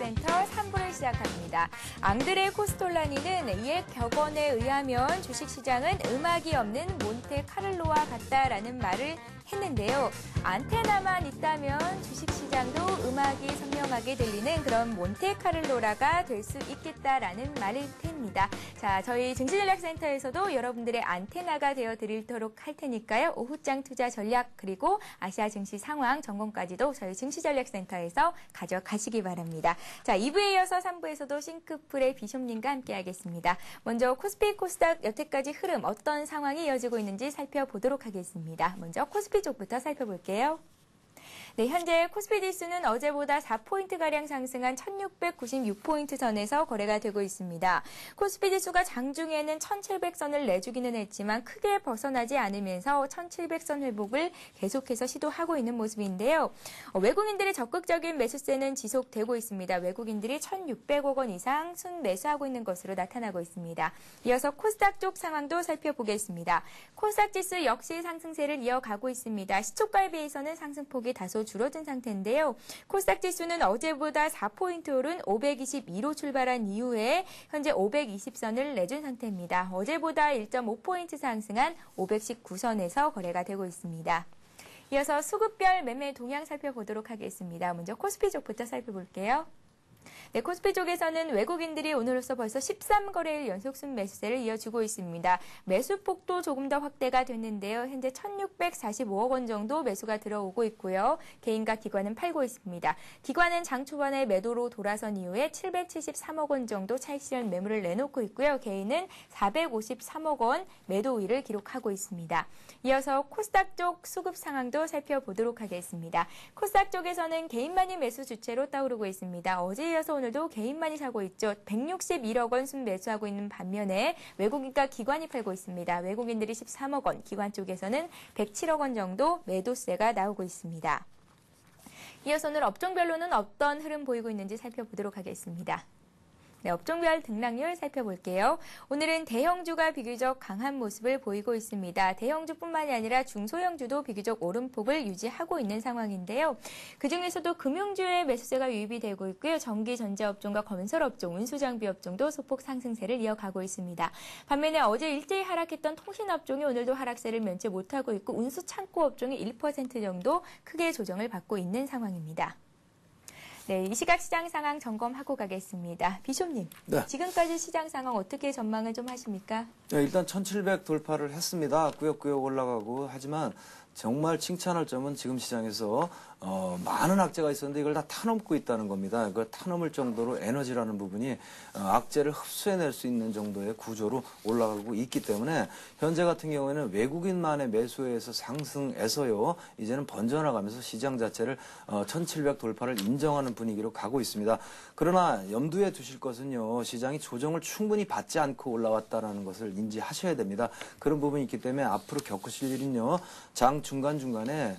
전략센터 3부를 시작합니다. 앙드레 코스톨라니는 이에 격언에 의하면 주식시장은 음악이 없는 몬테카를로와 같다라는 말을 했는데요. 안테나만 있다면 주식시장도 음악이 선명하게 들리는 그런 몬테카를로라가 될 수 있겠다라는 말일 테입니다. 자, 저희 증시전략센터에서도 여러분들의 안테나가 되어 드리도록 할 테니까요. 오후장 투자 전략 그리고 아시아 증시 상황 점검까지도 저희 증시전략센터에서 가져가시기 바랍니다. 자, 2부에 이어서 3부에서도 싱크풀의 비숍님과 함께하겠습니다. 먼저 코스피 코스닥 여태까지 흐름 어떤 상황이 이어지고 있는지 살펴보도록 하겠습니다. 먼저 코스피 쪽부터 살펴볼게요. 네, 현재 코스피 지수는 어제보다 4포인트가량 상승한 1696포인트 선에서 거래가 되고 있습니다. 코스피 지수가 장중에는 1700선을 내주기는 했지만 크게 벗어나지 않으면서 1700선 회복을 계속해서 시도하고 있는 모습인데요. 외국인들의 적극적인 매수세는 지속되고 있습니다. 외국인들이 1600억 원 이상 순매수하고 있는 것으로 나타나고 있습니다. 이어서 코스닥 쪽 상황도 살펴보겠습니다. 코스닥 지수 역시 상승세를 이어가고 있습니다. 시초가에 비해서는 상승폭이 다소 줄어든 상태인데요. 코스닥 지수는 어제보다 4포인트 오른 522로 출발한 이후에 현재 520선을 내준 상태입니다. 어제보다 1.5포인트 상승한 519선에서 거래가 되고 있습니다. 이어서 수급별 매매 동향 살펴보도록 하겠습니다. 먼저 코스피 쪽부터 살펴볼게요. 네, 코스피 쪽에서는 외국인들이 오늘로써 벌써 13거래일 연속 순매수세를 이어주고 있습니다. 매수폭도 조금 더 확대가 됐는데요. 현재 1645억 원 정도 매수가 들어오고 있고요. 개인과 기관은 팔고 있습니다. 기관은 장 초반에 매도로 돌아선 이후에 773억 원 정도 차익 실현 매물을 내놓고 있고요. 개인은 453억 원 매도 우위를 기록하고 있습니다. 이어서 코스닥 쪽 수급 상황도 살펴보도록 하겠습니다. 코스닥 쪽에서는 개인만이 매수 주체로 떠오르고 있습니다. 어제 이어서 오늘도 개인만이 사고 있죠. 161억 원 순매수하고 있는 반면에 외국인과 기관이 팔고 있습니다. 외국인들이 13억 원, 기관 쪽에서는 107억 원 정도 매도세가 나오고 있습니다. 이어서 오늘 업종별로는 어떤 흐름 보이고 있는지 살펴보도록 하겠습니다. 네, 업종별 등락률 살펴볼게요. 오늘은 대형주가 비교적 강한 모습을 보이고 있습니다. 대형주뿐만이 아니라 중소형주도 비교적 오름폭을 유지하고 있는 상황인데요. 그중에서도 금융주의 매수세가 유입이 되고 있고요. 전기, 전자업종과 건설업종, 운수장비업종도 소폭 상승세를 이어가고 있습니다. 반면에 어제 일제히 하락했던 통신업종이 오늘도 하락세를 면치 못하고 있고 운수창고업종이 1% 정도 크게 조정을 받고 있는 상황입니다. 네, 이 시각 시장 상황 점검하고 가겠습니다. 비숍님, 네. 지금까지 시장 상황 어떻게 전망을 좀 하십니까? 네, 일단 1700 돌파를 했습니다. 꾸역꾸역 올라가고 하지만 정말 칭찬할 점은 지금 시장에서 많은 악재가 있었는데 이걸 다 타넘고 있다는 겁니다. 그걸 타넘을 정도로 에너지라는 부분이 악재를 흡수해낼 수 있는 정도의 구조로 올라가고 있기 때문에 현재 같은 경우에는 외국인만의 매수에서 상승에서요 이제는 번져나가면서 시장 자체를 1700 돌파를 인정하는 분위기로 가고 있습니다. 그러나 염두에 두실 것은요 시장이 조정을 충분히 받지 않고 올라왔다는 것을 인지하셔야 됩니다. 그런 부분이 있기 때문에 앞으로 겪으실 일은요 장 중간중간에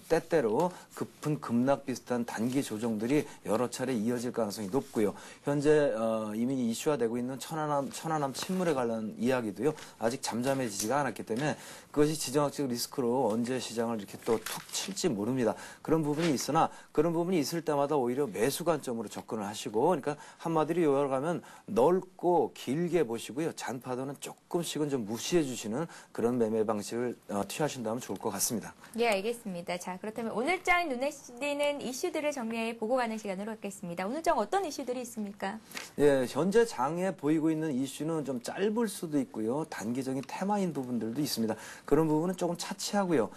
때때로 급은 급락 비슷한 단기 조정들이 여러 차례 이어질 가능성이 높고요. 현재 이미 이슈화되고 있는 천안함 침몰에 관한 이야기도요. 아직 잠잠해지지가 않았기 때문에 그것이 지정학적 리스크로 언제 시장을 이렇게 또 툭 칠지 모릅니다. 그런 부분이 있으나 그런 부분이 있을 때마다 오히려 매수 관점으로 접근을 하시고 그러니까 한마디로 요약하면 넓고 길게 보시고요. 잔파도는 조금씩은 좀 무시해 주시는 그런 매매 방식을 취하신다면 좋을 것 같습니다. 예, 알겠습니다. 자, 그렇다면 오늘장 눈에 띄는 이슈들을 정리해 보고 가는 시간으로 갖겠습니다. 오늘장 어떤 이슈들이 있습니까? 예, 현재 장에 보이고 있는 이슈는 좀 짧을 수도 있고요. 단기적인 테마인 부분들도 있습니다. 그런 부분은 조금 차치하고요.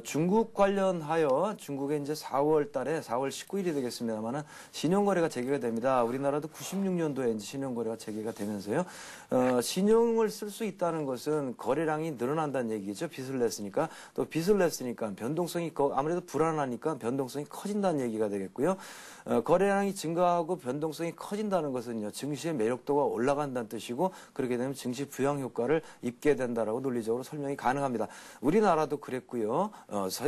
중국 관련하여 중국에 이제 4월 달에 4월 19일이 되겠습니다만은 신용거래가 재개가 됩니다. 우리나라도 96년도에 이제 신용거래가 재개가 되면서요. 신용을 쓸 수 있다는 것은 거래량이 늘어난다는 얘기죠. 빚을 냈으니까. 또 빚을 냈으니까 변동성이 아무래도 불안하니까 변동성이 커진다는 얘기가 되겠고요. 거래량이 증가하고 변동성이 커진다는 것은요. 증시의 매력도가 올라간다는 뜻이고 그렇게 되면 증시 부양 효과를 입게 된다라고 논리적으로 설명이 가능합니다. 우리나라도 그랬고요.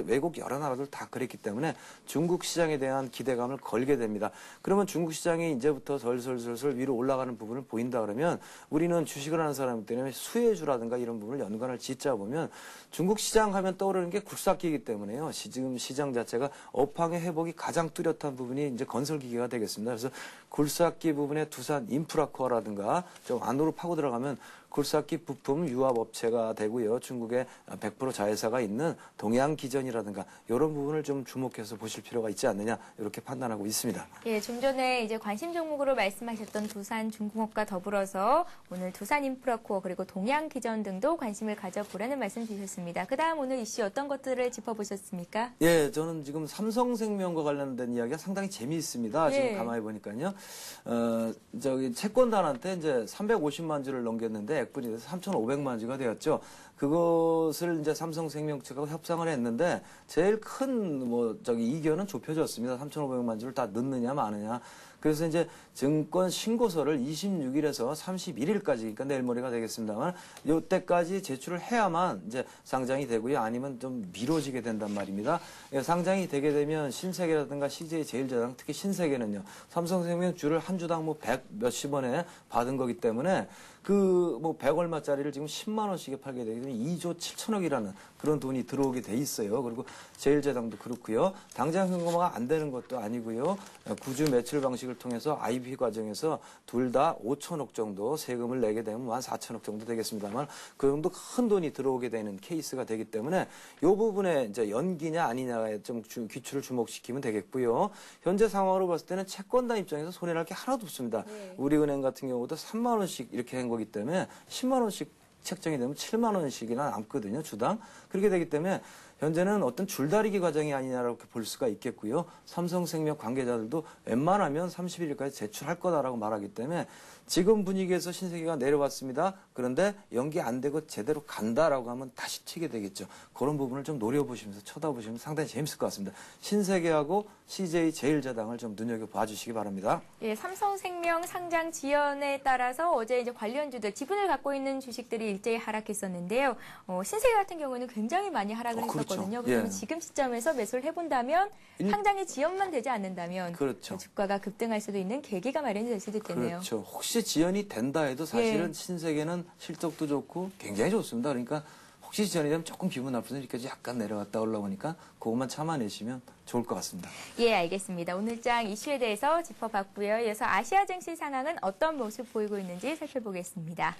외국 여러 나라들 다 그랬기 때문에 중국 시장에 대한 기대감을 걸게 됩니다. 그러면 중국 시장이 이제부터 슬슬 위로 올라가는 부분을 보인다 그러면 우리는 주식을 하는 사람이기 때문에 수혜주라든가 이런 부분을 연관을 짓자 보면 중국 시장 하면 떠오르는 따르는 게 굴삭기이기 때문에요. 지금 시장 자체가 업황의 회복이 가장 뚜렷한 부분이 이제 건설기계가 되겠습니다. 그래서 굴삭기 부분에 두산 인프라코어라든가 좀 안으로 파고 들어가면 굴삭기 부품 유압 업체가 되고요. 중국에 100% 자회사가 있는 동양기전이라든가 이런 부분을 좀 주목해서 보실 필요가 있지 않느냐 이렇게 판단하고 있습니다. 예, 좀 전에 이제 관심 종목으로 말씀하셨던 두산중공업과 더불어서 오늘 두산인프라코어 그리고 동양기전 등도 관심을 가져보라는 말씀 주셨습니다. 그다음 오늘 이슈 어떤 것들을 짚어보셨습니까? 예, 저는 지금 삼성생명과 관련된 이야기가 상당히 재미있습니다. 예. 지금 가만히 보니까요. 채권단한테 이제 350만 주를 넘겼는데 액분이 돼서 3,500만 주가 되었죠. 그것을 이제 삼성생명 측하고 협상을 했는데 제일 큰 이견은 좁혀졌습니다. 3,500만 주를 다 넣느냐 마느냐. 그래서 이제 증권 신고서를 26일에서 31일까지, 그러니까 내일 모레가 되겠습니다만, 이때까지 제출을 해야만 이제 상장이 되고요. 아니면 좀 미뤄지게 된단 말입니다. 상장이 되게 되면 신세계라든가 CJ 제일제당, 특히 신세계는요, 삼성생명 주를 한 주당 100 몇십 원에 받은 거기 때문에 100 얼마짜리를 지금 10만 원씩에 팔게 되기 때문에 2조 7천억이라는 그런 돈이 들어오게 돼 있어요. 그리고 제일제당도 그렇고요. 당장 현금화가 안 되는 것도 아니고요. 구주 매출 방식을 통해서 IB 과정에서 둘 다 5천억 정도 세금을 내게 되면 한 4천억 정도 되겠습니다만 그 정도 큰 돈이 들어오게 되는 케이스가 되기 때문에 이 부분에 이제 연기냐 아니냐에 좀 귀추를 주목시키면 되겠고요. 현재 상황으로 봤을 때는 채권단 입장에서 손해날 게 하나도 없습니다. 네. 우리은행 같은 경우도 3만 원씩 이렇게 한 거기 때문에 10만 원씩 책정이 되면 7만 원씩이나 남거든요, 주당. 그렇게 되기 때문에 현재는 어떤 줄다리기 과정이 아니냐라고 볼 수가 있겠고요. 삼성생명 관계자들도 웬만하면 31일까지 제출할 거다라고 말하기 때문에 지금 분위기에서 신세계가 내려왔습니다. 그런데 연기 안 되고 제대로 간다라고 하면 다시 튀게 되겠죠. 그런 부분을 좀 노려보시면서 쳐다보시면 상당히 재밌을 것 같습니다. 신세계하고 CJ 제일제당을 좀 눈여겨봐 주시기 바랍니다. 예, 삼성생명 상장 지연에 따라서 어제 이제 관련주들 지분을 갖고 있는 주식들이 일제히 하락했었는데요. 신세계 같은 경우는 굉장히 많이 하락을 했었거든요. 그렇다면 예. 지금 시점에서 매수를 해본다면 상장이 지연만 되지 않는다면 그렇죠. 주가가 급등할 수도 있는 계기가 마련이 될 수도 있겠네요. 그렇죠. 혹시 지연이 된다 해도 사실은 예. 신세계는 실적도 좋고 굉장히 좋습니다. 그러니까 혹시 지연이 되면 조금 기분 나쁘서 이렇게 약간 내려갔다 올라오니까 그것만 참아내시면 좋을 것 같습니다. 예, 알겠습니다. 오늘장 이슈에 대해서 짚어봤고요. 이어서 아시아 증시 상황은 어떤 모습 보이고 있는지 살펴보겠습니다.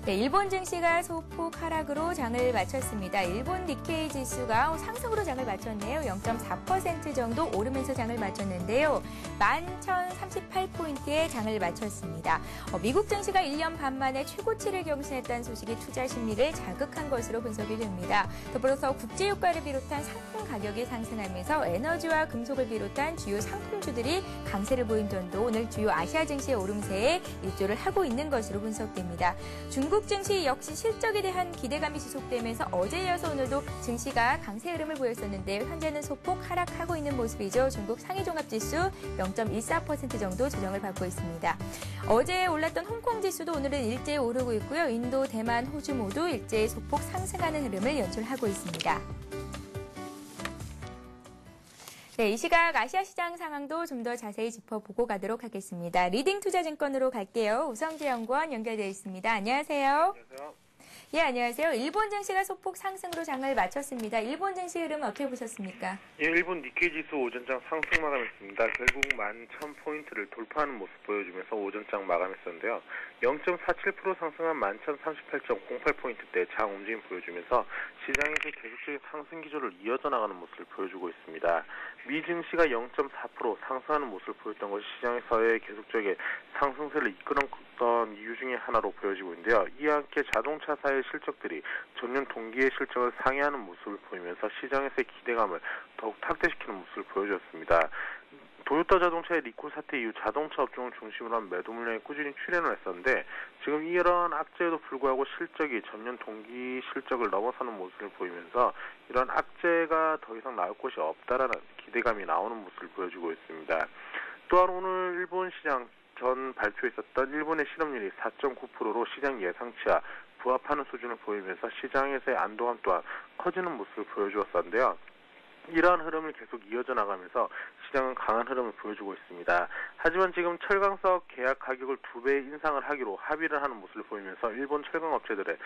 네, 일본 증시가 소폭 하락으로 장을 마쳤습니다. 일본 니케이 지수가 상승으로 장을 마쳤네요. 0.4% 정도 오르면서 장을 마쳤는데요. 11,038포인트의 장을 마쳤습니다. 미국 증시가 1년 반 만에 최고치를 경신했다는 소식이 투자 심리를 자극한 것으로 분석이 됩니다. 더불어서 국제유가를 비롯한 상품 가격이 상승하면서 에너지와 금속을 비롯한 주요 상품주들이 강세를 보인 점도 오늘 주요 아시아 증시의 오름세에 일조를 하고 있는 것으로 분석됩니다. 중국 증시 역시 실적에 대한 기대감이 지속되면서 어제 이어서 오늘도 증시가 강세 흐름을 보였었는데 현재는 소폭 하락하고 있는 모습이죠. 중국 상해종합지수 0.14% 정도 조정을 받고 있습니다. 어제 올랐던 홍콩 지수도 오늘은 일제히 오르고 있고요. 인도, 대만, 호주 모두 일제히 소폭 상승하는 흐름을 연출하고 있습니다. 네, 이 시각 아시아 시장 상황도 좀 더 자세히 짚어보고 가도록 하겠습니다. 리딩투자증권으로 갈게요. 우성재 연구원 연결되어 있습니다. 안녕하세요. 안녕하세요. 예, 안녕하세요. 일본 증시가 소폭 상승으로 장을 마쳤습니다. 일본 증시 흐름 어떻게 보셨습니까? 예, 일본 니케이 지수 오전장 상승 마감했습니다. 결국 11,000포인트를 돌파하는 모습 보여주면서 오전장 마감했었는데요. 0.47% 상승한 11,038.08포인트대 장 움직임 보여주면서 시장에서 계속적인 상승 기조를 이어져 나가는 모습을 보여주고 있습니다. 미 증시가 0.4% 상승하는 모습을 보였던 것이 시장에서의 계속적인 상승세를 이끌었던 이유 중에 하나로 보여지고 있는데요. 이와 함께 자동차사의 실적들이 전년 동기의 실적을 상회하는 모습을 보이면서 시장에서의 기대감을 더욱 탁대시키는 모습을 보여주었습니다. 도요타 자동차의 리콜 사태 이후 자동차 업종을 중심으로 한 매도 물량이 꾸준히 출현을 했었는데 지금 이런 악재에도 불구하고 실적이 전년 동기 실적을 넘어서는 모습을 보이면서 이런 악재가 더 이상 나올 곳이 없다라는 기대감이 나오는 모습을 보여주고 있습니다. 또한 오늘 일본 시장 전 발표했었던 일본의 실업률이 4.9%로 시장 예상치와 부합하는 수준을 보이면서 시장에서의 안도감 또한 커지는 모습을 보여주었었는데요. 이러한 흐름을 계속 이어져 나가면서 시장은 강한 흐름을 보여주고 있습니다. 하지만 지금 철강석 계약 가격을 2배 인상을 하기로 합의를 하는 모습을 보이면서 일본 철강업체들은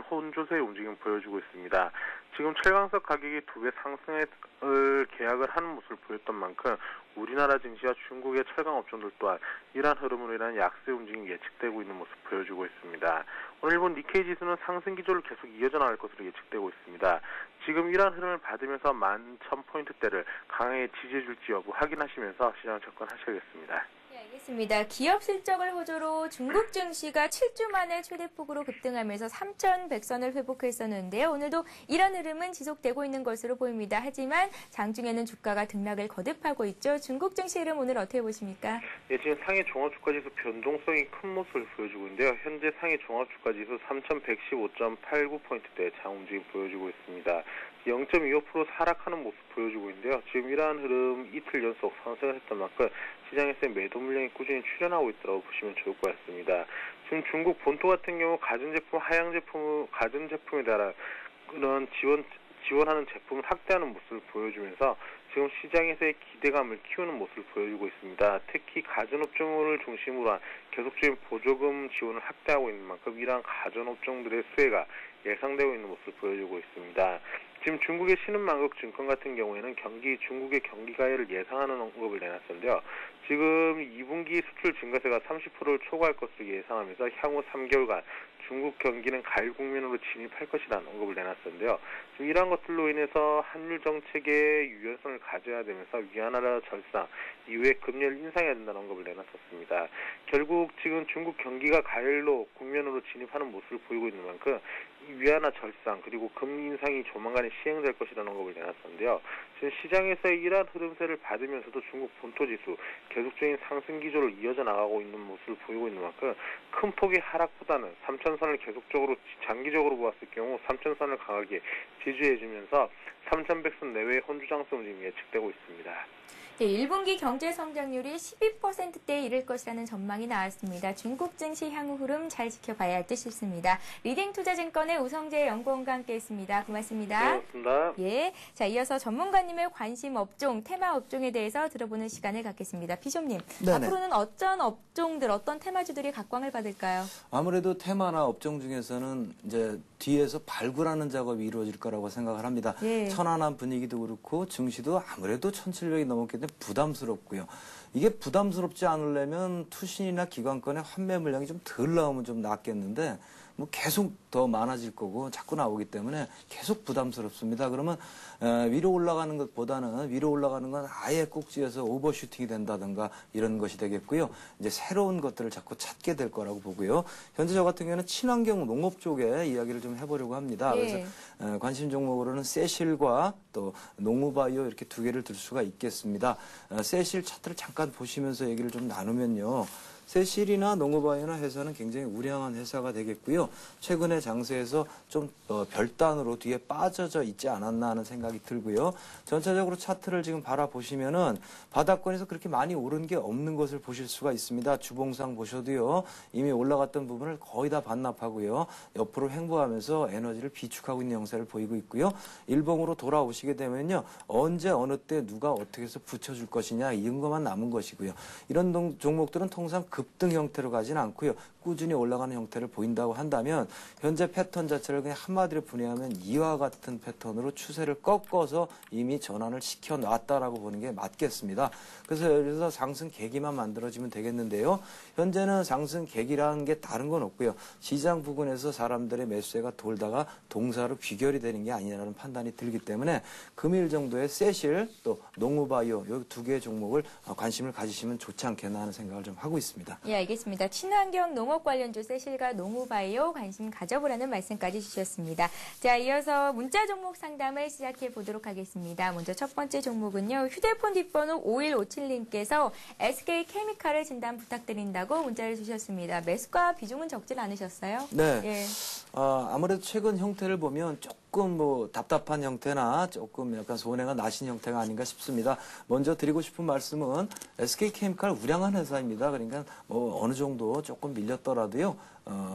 혼조세의 움직임을 보여주고 있습니다. 지금 철강석 가격이 2배 상승을 계약을 하는 모습을 보였던 만큼 우리나라 증시와 중국의 철강업종들 또한 이러한 흐름으로 인한 약세 움직임이 예측되고 있는 모습 보여주고 있습니다. 오늘 일본 니케이 지수는 상승 기조를 계속 이어져 나갈 것으로 예측되고 있습니다. 지금 이러한 흐름을 받으면서 11,000포인트대를 강하게 지지해줄지 여부 확인하시면서 시장을 접근하셔야겠습니다. 네, 알겠습니다. 기업 실적을 호조로 중국 증시가 7주 만에 최대폭으로 급등하면서 3,100선을 회복했었는데요. 오늘도 이런 흐름은 지속되고 있는 것으로 보입니다. 하지만 장중에는 주가가 등락을 거듭하고 있죠. 중국 증시 흐름 오늘 어떻게 보십니까? 예, 지금 상해 종합주가지수 변동성이 큰 모습을 보여주고 있는데요. 현재 상해 종합주가지수 3,115.89포인트대 장 움직임 보여주고 있습니다. 0.25% 하락하는 모습 보여주고 있는데요. 지금 이러한 흐름 이틀 연속 상승을 했던 만큼 시장에서의 매도 물량이 꾸준히 출현하고 있다고 보시면 좋을 것 같습니다. 지금 중국 본토 같은 경우 가전제품에 따라 그런 지원하는 제품을 확대하는 모습을 보여주면서 지금 시장에서의 기대감을 키우는 모습을 보여주고 있습니다. 특히 가전업종을 중심으로 한 계속적인 보조금 지원을 확대하고 있는 만큼 이러한 가전업종들의 수혜가 예상되고 있는 모습을 보여주고 있습니다. 지금 중국의 신흥만국증권 같은 경우에는 중국의 경기 가해를 예상하는 언급을 내놨었는데요. 지금 2분기 수출 증가세가 30%를 초과할 것으로 예상하면서 향후 3개월간 중국 경기는 가을 국면으로 진입할 것이라는 언급을 내놨었는데요. 지금 이러한 것들로 인해서 한일 정책의 유연성을 가져야 되면서 위안화 절상 이후에 금리를 인상해야 된다는 언급을 내놨었습니다. 결국 지금 중국 경기가 가을로 국면으로 진입하는 모습을 보이고 있는 만큼 위안화 절상 그리고 금리 인상이 조만간에 시행될 것이라는 언급을 내놨었는데요. 지금 시장에서의 이러한 흐름세를 받으면서도 중국 본토지수 계속적인 상승 기조를 이어져 나가고 있는 모습을 보이고 있는 만큼 큰 폭의 하락보다는 3,000선을 계속적으로 장기적으로 보았을 경우 3,000선을 강하게 지지해주면서 3,100선 내외의 혼주장세 움직임이 예측되고 있습니다. 네, 1분기 경제 성장률이 12%대에 이를 것이라는 전망이 나왔습니다. 중국 증시 향후 흐름 잘 지켜봐야 할 듯 싶습니다. 리딩투자증권의 우성재 연구원과 함께했습니다. 고맙습니다. 네, 고맙습니다. 예, 자 이어서 전문가님의 관심 업종, 테마 업종에 대해서 들어보는 시간을 갖겠습니다. 비숍님, 앞으로는 어떤 업종들, 어떤 테마주들이 각광을 받을까요? 아무래도 테마나 업종 중에서는 이제 뒤에서 발굴하는 작업이 이루어질 거라고 생각을 합니다. 예. 천안한 분위기도 그렇고 증시도 아무래도 1,700이 넘었기 때문에 부담스럽고요. 이게 부담스럽지 않으려면 투신이나 기관권의 환매 물량이 좀 덜 나오면 좀 낫겠는데 뭐 계속 더 많아질 거고 자꾸 나오기 때문에 계속 부담스럽습니다. 그러면 위로 올라가는 것보다는 위로 올라가는 건 아예 꼭지에서 오버슈팅이 된다든가 이런 것이 되겠고요. 이제 새로운 것들을 자꾸 찾게 될 거라고 보고요. 현재 저 같은 경우는 친환경 농업 쪽에 이야기를 좀 해보려고 합니다. 예. 그래서 관심 종목으로는 세실과 또 농우바이오 이렇게 두 개를 들 수가 있겠습니다. 세실 차트를 잠깐 보시면서 얘기를 좀 나누면요. 세실이나 농우바이오나 회사는 굉장히 우량한 회사가 되겠고요. 최근에 장세에서 좀 별단으로 뒤에 빠져져 있지 않았나 하는 생각이 들고요. 전체적으로 차트를 지금 바라보시면은 바닥권에서 그렇게 많이 오른 게 없는 것을 보실 수가 있습니다. 주봉상 보셔도요. 이미 올라갔던 부분을 거의 다 반납하고요. 옆으로 횡보하면서 에너지를 비축하고 있는 형태를 보이고 있고요. 일봉으로 돌아오시게 되면요. 언제 어느 때 누가 어떻게 해서 붙여줄 것이냐 이런 것만 남은 것이고요. 이런 종목들은 통상 급등 형태로 가지는 않고요. 꾸준히 올라가는 형태를 보인다고 한다면 현재 패턴 자체를 그냥 한마디로 분해하면 이와 같은 패턴으로 추세를 꺾어서 이미 전환을 시켜놨다라고 보는 게 맞겠습니다. 그래서 여기서 상승 계기만 만들어지면 되겠는데요. 현재는 상승 계기라는 게 다른 건 없고요. 시장 부근에서 사람들의 매수세가 돌다가 동사로 귀결이 되는 게 아니라는 판단이 들기 때문에 금일 정도의 세실 또 농우바이오 이 두 개의 종목을 관심을 가지시면 좋지 않겠나 하는 생각을 좀 하고 있습니다. 예, 알겠습니다. 친환경 농업 관련주 세실과 농우바이오 관심 가져보라는 말씀까지 주셨습니다. 자, 이어서 문자 종목 상담을 시작해 보도록 하겠습니다. 먼저 첫 번째 종목은요. 휴대폰 뒷번호 5157님께서 SK케미칼을 진단 부탁드린다고 문자를 주셨습니다. 매수가 비중은 적질 않으셨어요? 네. 예. 아무래도 최근 형태를 보면 조금 뭐 답답한 형태나 조금 약간 손해가 나신 형태가 아닌가 싶습니다. 먼저 드리고 싶은 말씀은 SK케미칼 우량한 회사입니다. 그러니까 뭐 어느 정도 조금 밀렸더라도요.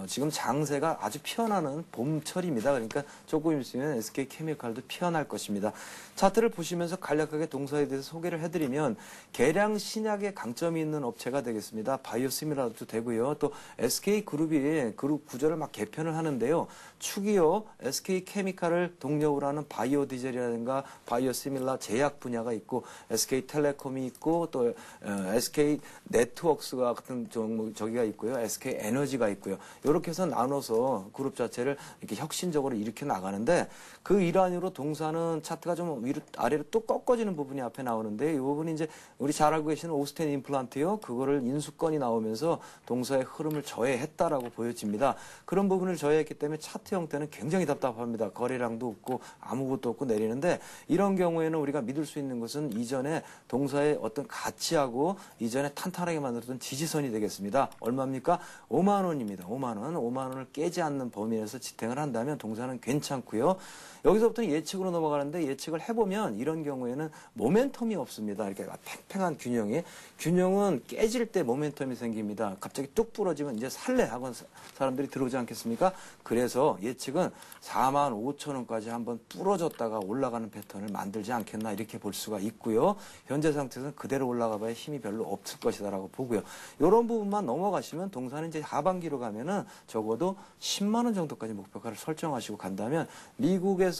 지금 장세가 아주 피어나는 봄철입니다. 그러니까 조금 있으면 SK케미칼도 피어날 것입니다. 차트를 보시면서 간략하게 동사에 대해서 소개를 해드리면 계량 신약에 강점이 있는 업체가 되겠습니다. 바이오시밀라도 되고요. 또 SK그룹이 그룹 구조를 막 개편을 하는데요. 축이요. SK케미칼을 동력으로 하는 바이오디젤이라든가 바이오시밀라 제약 분야가 있고 SK텔레콤이 있고 또 SK네트워크스가 같은 저기가 있고요. SK에너지가 있고요. 이렇게 해서 나눠서 그룹 자체를 이렇게 혁신적으로 일으켜 나가는데 그 일환으로 동사는 차트가 좀 위로 아래로 또 꺾어지는 부분이 앞에 나오는데 이 부분이 이제 우리 잘 알고 계시는 오스텐 임플란트요. 그거를 인수권이 나오면서 동사의 흐름을 저해했다라고 보여집니다. 그런 부분을 저해했기 때문에 차트 형태는 굉장히 답답합니다. 거래량도 없고 아무것도 없고 내리는데 이런 경우에는 우리가 믿을 수 있는 것은 이전에 동사의 어떤 가치하고 이전에 탄탄하게 만들었던 지지선이 되겠습니다. 얼마입니까? 5만 원입니다. 5만 원. 5만 원을 깨지 않는 범위 내에서 지탱을 한다면 동사는 괜찮고요. 여기서부터는 예측으로 넘어가는데 예측을 해보면 이런 경우에는 모멘텀이 없습니다. 이렇게 팽팽한 균형은 깨질 때 모멘텀이 생깁니다. 갑자기 뚝 부러지면 이제 살래 하고 사람들이 들어오지 않겠습니까? 그래서 예측은 4만 5천 원까지 한번 부러졌다가 올라가는 패턴을 만들지 않겠나 이렇게 볼 수가 있고요. 현재 상태에서는 그대로 올라가 봐야 힘이 별로 없을 것이다라고 보고요. 이런 부분만 넘어가시면 동사는 이제 하반기로 가면은 적어도 10만 원 정도까지 목표가를 설정하시고 간다면 미국에서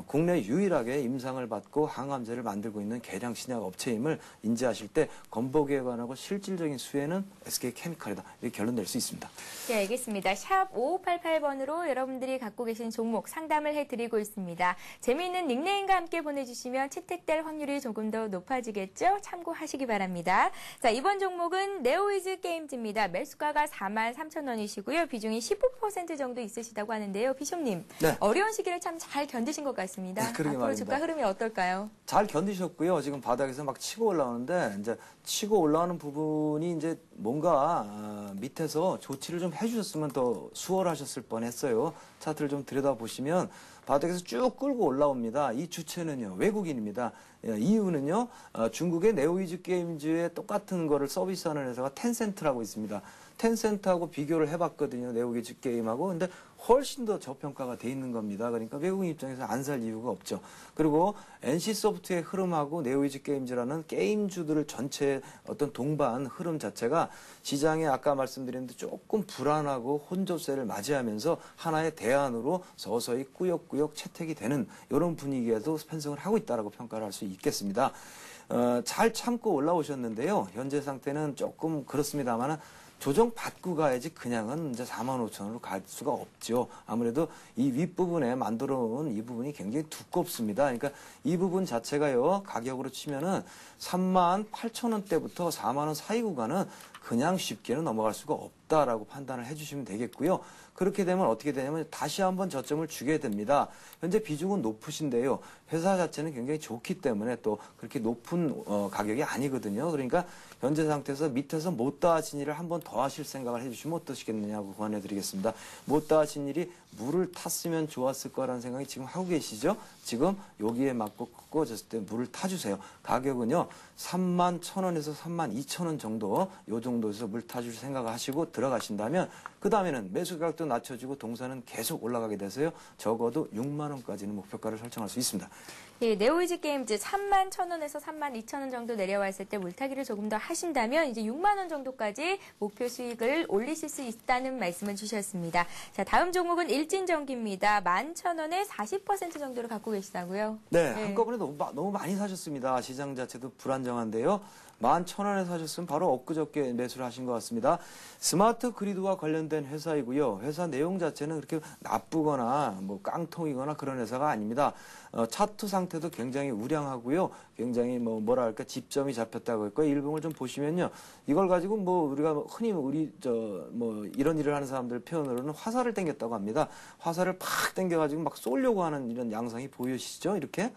국내 유일하게 임상을 받고 항암제를 만들고 있는 계량 신약 업체임을 인지하실 때 건보기에 관하고 실질적인 수혜는 SK케미칼이다. 이렇게 결론 낼 수 있습니다. 네, 알겠습니다. 샵 5588번으로 여러분들이 갖고 계신 종목 상담을 해드리고 있습니다. 재미있는 닉네임과 함께 보내주시면 채택될 확률이 조금 더 높아지겠죠? 참고하시기 바랍니다. 자, 이번 종목은 네오이즈 게임즈입니다. 매수가가 43,000원이시고요. 비중이 15% 정도 있으시다고 하는데요. 비숍님, 네. 어려운 시기를 참 잘 견디신 것 같습니다. 네, 그러게 앞으로 말입니다. 주가 흐름이 어떨까요? 잘 견디셨고요. 지금 바닥에서 막 치고 올라오는데 이제 치고 올라오는 부분이 이제 뭔가 밑에서 조치를 좀 해주셨으면 더 수월하셨을 뻔했어요. 차트를 좀 들여다보시면 바닥에서 쭉 끌고 올라옵니다. 이 주체는요, 외국인입니다. 이유는요, 중국의 네오이즈 게임즈에 똑같은 거를 서비스하는 회사가 텐센트라고 있습니다. 텐센트하고 비교를 해봤거든요. 네오이즈 게임하고. 근데 훨씬 더 저평가가 돼 있는 겁니다. 그러니까 외국인 입장에서 안 살 이유가 없죠. 그리고 NC소프트의 흐름하고 네오이즈 게임즈라는 게임주들을 전체 어떤 동반 흐름 자체가 시장에 아까 말씀드렸는데 조금 불안하고 혼조세를 맞이하면서 하나의 대안으로 서서히 꾸역꾸역 채택이 되는 이런 분위기에도 편성을 하고 있다라고 평가를 할 수 있겠습니다. 잘 참고 올라오셨는데요. 현재 상태는 조금 그렇습니다만은 조정 받고 가야지 그냥은 이제 45,000원으로 갈 수가 없죠. 아무래도 이 윗부분에 만들어 놓은 이 부분이 굉장히 두껍습니다. 그러니까 이 부분 자체가요, 가격으로 치면은 38,000원대부터 4만원 사이 구간은 그냥 쉽게는 넘어갈 수가 없다라고 판단을 해주시면 되겠고요. 그렇게 되면 어떻게 되냐면 다시 한번 저점을 주게 됩니다. 현재 비중은 높으신데요. 회사 자체는 굉장히 좋기 때문에 또 그렇게 높은 가격이 아니거든요. 그러니까 현재 상태에서 밑에서 못다 하신 일을 한번 더 하실 생각을 해주시면 어떠시겠느냐고 권해드리겠습니다. 못다 하신 일이 물을 탔으면 좋았을 거라는 생각이 지금 하고 계시죠? 지금 여기에 맞고 꺾어졌을 때 물을 타주세요. 가격은요, 31,000원에서 32,000원 정도, 요 정도에서 물 타줄 생각을 하시고 들어가신다면 그 다음에는 매수 가격도 낮춰지고 동사는 계속 올라가게 돼서요. 적어도 6만 원까지는 목표가를 설정할 수 있습니다. 예, 네오이즈 게임즈 31,000원에서 32,000원 정도 내려왔을 때 물타기를 조금 더 하신다면 이제 6만 원 정도까지 목표 수익을 올리실 수 있다는 말씀을 주셨습니다. 자, 다음 종목은 일진전기입니다. 11,000원에 40% 정도를 갖고 계시다고요? 네, 한꺼번에 너무 많이 사셨습니다. 시장 자체도 불안정한데요. 11,000원에 사셨으면 바로 엊그저께 매수를 하신 것 같습니다. 스마트 그리드와 관련된 회사이고요. 회사 내용 자체는 그렇게 나쁘거나 뭐 깡통이거나 그런 회사가 아닙니다. 차트 상태도 굉장히 우량하고요. 굉장히 뭐랄까 집점이 잡혔다고 했고 일봉을 좀 보시면요. 이걸 가지고 뭐 우리가 흔히 이런 일을 하는 사람들 표현으로는 화살을 당겼다고 합니다. 화살을 팍 당겨가지고 막 쏘려고 하는 이런 양상이 보이시죠? 이렇게.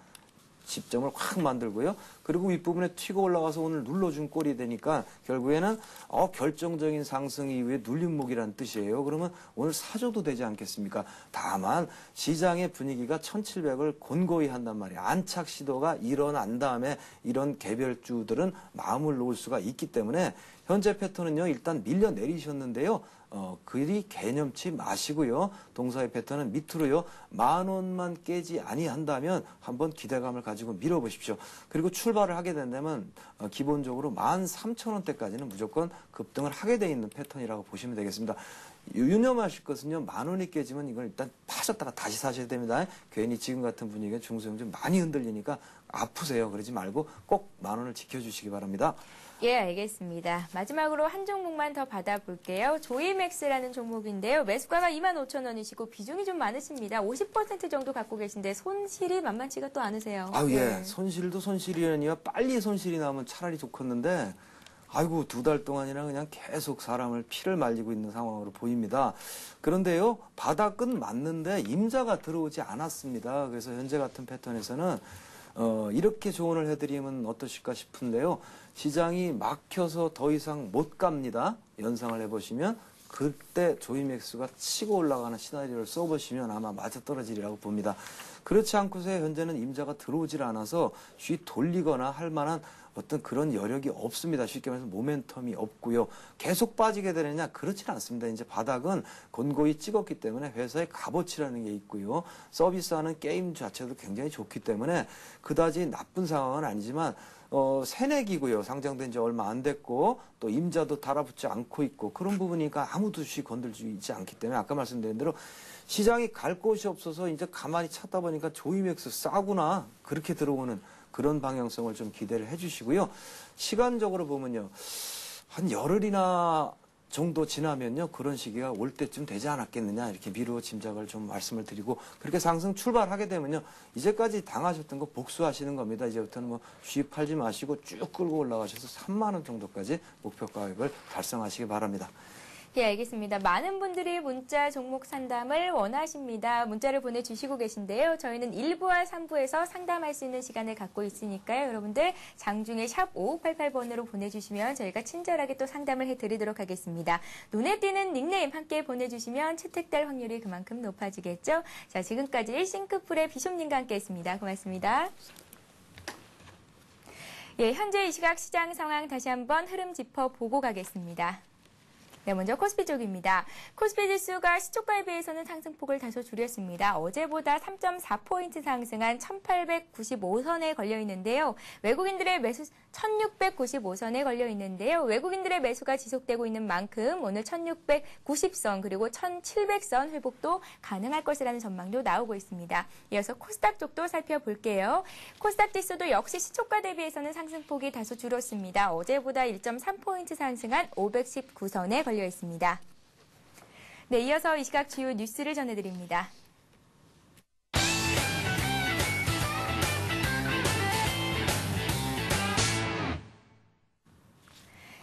집점을 확 만들고요. 그리고 윗부분에 튀고 올라가서 오늘 눌러준 꼴이 되니까 결국에는 결정적인 상승 이후에 눌림목이라는 뜻이에요. 그러면 오늘 사줘도 되지 않겠습니까? 다만 시장의 분위기가 1700을 곤고히 한단 말이에요. 안착 시도가 일어난 다음에 이런 개별주들은 마음을 놓을 수가 있기 때문에 현재 패턴은요. 일단 밀려 내리셨는데요. 그리 개념치 마시고요. 동사의 패턴은 밑으로요. 10,000원만 깨지 아니한다면 한번 기대감을 가지고 밀어보십시오. 그리고 출발을 하게 된다면 기본적으로 13,000원대까지는 무조건 급등을 하게 돼 있는 패턴이라고 보시면 되겠습니다. 유념하실 것은요. 10,000원이 깨지면 이걸 일단 파셨다가 다시 사셔야 됩니다. 괜히 지금 같은 분위기에 중소형주 많이 흔들리니까 아프세요. 그러지 말고 꼭 10,000원을 지켜주시기 바랍니다. 예, 알겠습니다. 마지막으로 한 종목만 더 받아볼게요. 조이맥스라는 종목인데요. 매수가가 25,000원이시고 비중이 좀 많으십니다. 50% 정도 갖고 계신데 손실이 만만치가 또 않으세요. 아유, 예. 네. 손실도 손실이라니요. 빨리 손실이 나면 차라리 좋겠는데 아이고 2달 동안이나 그냥 계속 사람을 피를 말리고 있는 상황으로 보입니다. 그런데요. 바닥은 맞는데 임자가 들어오지 않았습니다. 그래서 현재 같은 패턴에서는 이렇게 조언을 해드리면 어떠실까 싶은데요. 시장이 막혀서 더 이상 못 갑니다. 연상을 해보시면 그때 조이맥스가 치고 올라가는 시나리오를 써보시면 아마 맞아떨어지리라고 봅니다. 그렇지 않고서 현재는 임자가 들어오질 않아서 쉬 돌리거나 할 만한 어떤 그런 여력이 없습니다. 쉽게 말해서 모멘텀이 없고요. 계속 빠지게 되느냐? 그렇지는 않습니다. 이제 바닥은 곤고히 찍었기 때문에 회사의 값어치라는 게 있고요. 서비스하는 게임 자체도 굉장히 좋기 때문에 그다지 나쁜 상황은 아니지만 새내기고요. 상장된 지 얼마 안 됐고 또 임자도 달아붙지 않고 있고 그런 부분이니까 아무도 주식 건들지 있지 않기 때문에 아까 말씀드린 대로 시장이 갈 곳이 없어서 이제 가만히 찾다 보니까 조이맥스 싸구나 그렇게 들어오는 그런 방향성을 좀 기대를 해주시고요. 시간적으로 보면요. 한 열흘이나 정도 지나면요. 그런 시기가 올 때쯤 되지 않았겠느냐 이렇게 미루어 짐작을 좀 말씀을 드리고 그렇게 상승 출발하게 되면요. 이제까지 당하셨던 거 복수하시는 겁니다. 이제부터는 뭐 쉬 팔지 마시고 쭉 끌고 올라가셔서 3만 원 정도까지 목표 가격을 달성하시기 바랍니다. 예, 알겠습니다. 많은 분들이 문자 종목 상담을 원하십니다. 문자를 보내주시고 계신데요. 저희는 1부와 3부에서 상담할 수 있는 시간을 갖고 있으니까요. 여러분들 장중에 샵 5588번으로 보내주시면 저희가 친절하게 또 상담을 해드리도록 하겠습니다. 눈에 띄는 닉네임 함께 보내주시면 채택될 확률이 그만큼 높아지겠죠. 자, 지금까지 싱크풀의 비숍님과 함께했습니다. 고맙습니다. 예, 현재 이 시각 시장 상황 다시 한번 흐름 짚어보고 가겠습니다. 네, 먼저 코스피 쪽입니다. 코스피 지수가 시초가에 비해서는 상승폭을 다소 줄였습니다. 어제보다 3.4포인트 상승한 1895선에 걸려 있는데요. 외국인들의 매수 1695선에 걸려 있는데요. 외국인들의 매수가 지속되고 있는 만큼 오늘 1690선 그리고 1700선 회복도 가능할 것이라는 전망도 나오고 있습니다. 이어서 코스닥 쪽도 살펴볼게요. 코스닥 지수도 역시 시초가 대비해서는 상승폭이 다소 줄었습니다. 어제보다 1.3포인트 상승한 519선에 걸려 있습니다. 네, 이어서 이 시각 주요 뉴스를 전해드립니다.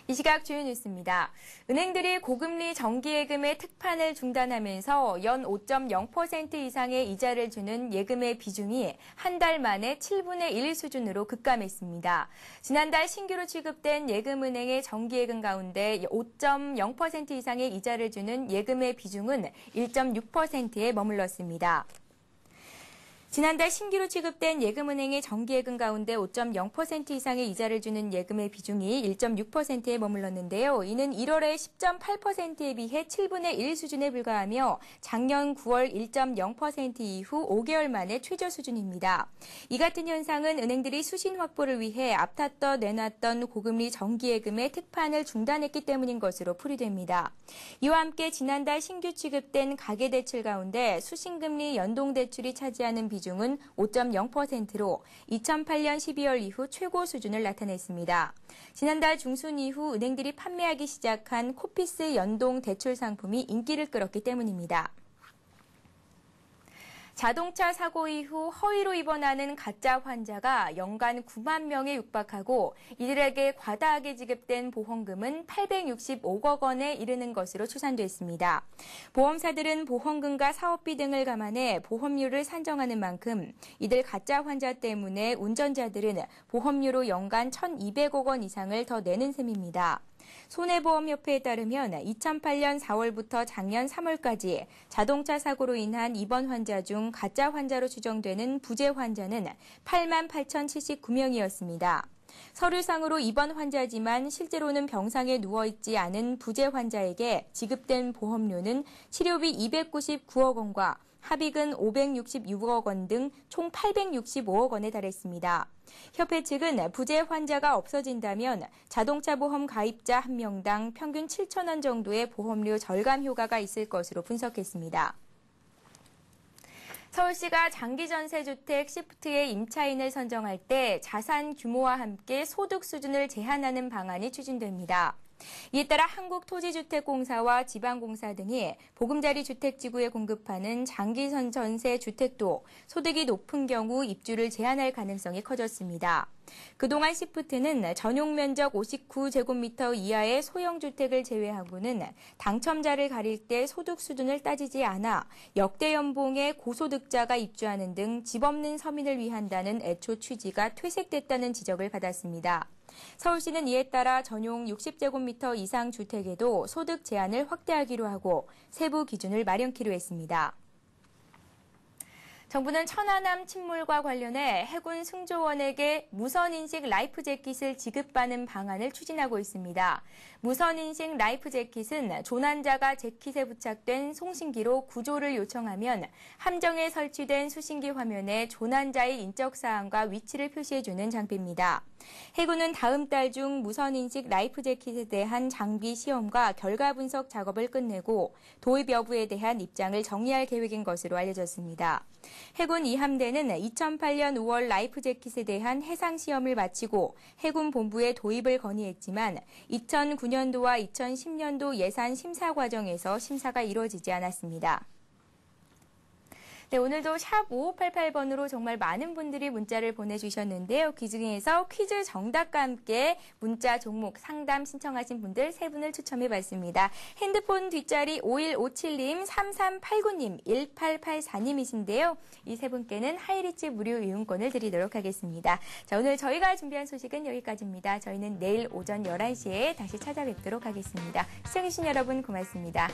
이 시각 주요 뉴스입니다. 은행들이 고금리 정기예금의 특판을 중단하면서 연 5.0% 이상의 이자를 주는 예금의 비중이 한 달 만에 7분의 1 수준으로 급감했습니다. 지난달 신규로 취급된 예금은행의 정기예금 가운데 5.0% 이상의 이자를 주는 예금의 비중은 1.6%에 머물렀습니다. 지난달 신규로 취급된 예금은행의 정기예금 가운데 5.0% 이상의 이자를 주는 예금의 비중이 1.6%에 머물렀는데요. 이는 1월의 10.8%에 비해 7분의 1 수준에 불과하며 작년 9월 1.0% 이후 5개월 만에 최저 수준입니다. 이 같은 현상은 은행들이 수신 확보를 위해 앞탔던 내놨던 고금리 정기예금의 특판을 중단했기 때문인 것으로 풀이됩니다. 이와 함께 지난달 신규 취급된 가계대출 가운데 수신금리 연동대출이 차지하는 비중은 5.0%로 2008년 12월 이후 최고 수준을 나타냈습니다. 지난달 중순 이후 은행들이 판매하기 시작한 코피스 연동 대출 상품이 인기를 끌었기 때문입니다. 자동차 사고 이후 허위로 입원하는 가짜 환자가 연간 9만 명에 육박하고 이들에게 과다하게 지급된 보험금은 865억 원에 이르는 것으로 추산됐습니다. 보험사들은 보험금과 사업비 등을 감안해 보험료를 산정하는 만큼 이들 가짜 환자 때문에 운전자들은 보험료로 연간 1,200억 원 이상을 더 내는 셈입니다. 손해보험협회에 따르면 2008년 4월부터 작년 3월까지 자동차 사고로 인한 입원 환자 중 가짜 환자로 추정되는 부재 환자는 88,079명이었습니다. 서류상으로 입원 환자지만 실제로는 병상에 누워있지 않은 부재 환자에게 지급된 보험료는 치료비 299억 원과 합의금 566억 원 등 총 865억 원에 달했습니다. 협회 측은 부재 환자가 없어진다면 자동차 보험 가입자 1명당 평균 7천 원 정도의 보험료 절감 효과가 있을 것으로 분석했습니다. 서울시가 장기전세주택 시프트의 임차인을 선정할 때 자산 규모와 함께 소득 수준을 제한하는 방안이 추진됩니다. 이에 따라 한국토지주택공사와 지방공사 등이 보금자리 주택지구에 공급하는 장기전세 주택도 소득이 높은 경우 입주를 제한할 가능성이 커졌습니다. 그동안 시프트는 전용 면적 59제곱미터 이하의 소형주택을 제외하고는 당첨자를 가릴 때 소득 수준을 따지지 않아 역대 연봉의 고소득자가 입주하는 등 집 없는 서민을 위한다는 애초 취지가 퇴색됐다는 지적을 받았습니다. 서울시는 이에 따라 전용 60제곱미터 이상 주택에도 소득 제한을 확대하기로 하고 세부 기준을 마련키로 했습니다. 정부는 천안함 침몰과 관련해 해군 승조원에게 무선인식 라이프 재킷을 지급하는 방안을 추진하고 있습니다. 무선인식 라이프 재킷은 조난자가 재킷에 부착된 송신기로 구조를 요청하면 함정에 설치된 수신기 화면에 조난자의 인적사항과 위치를 표시해주는 장비입니다. 해군은 다음 달 중 무선인식 라이프 재킷에 대한 장비 시험과 결과 분석 작업을 끝내고 도입 여부에 대한 입장을 정리할 계획인 것으로 알려졌습니다. 해군 2함대는 2008년 5월 라이프 재킷에 대한 해상 시험을 마치고 해군 본부에 도입을 건의했지만 2009년도와 2010년도 예산 심사 과정에서 심사가 이루어지지 않았습니다. 네, 오늘도 샵 5588번으로 정말 많은 분들이 문자를 보내주셨는데요. 그중에서 퀴즈 정답과 함께 문자 종목 상담 신청하신 분들 3분을 추첨해봤습니다. 핸드폰 뒷자리 5157님, 3389님, 1884님이신데요. 이 3분께는 하이리치 무료 이용권을 드리도록 하겠습니다. 자, 오늘 저희가 준비한 소식은 여기까지입니다. 저희는 내일 오전 11시에 다시 찾아뵙도록 하겠습니다. 시청해주신 여러분 고맙습니다.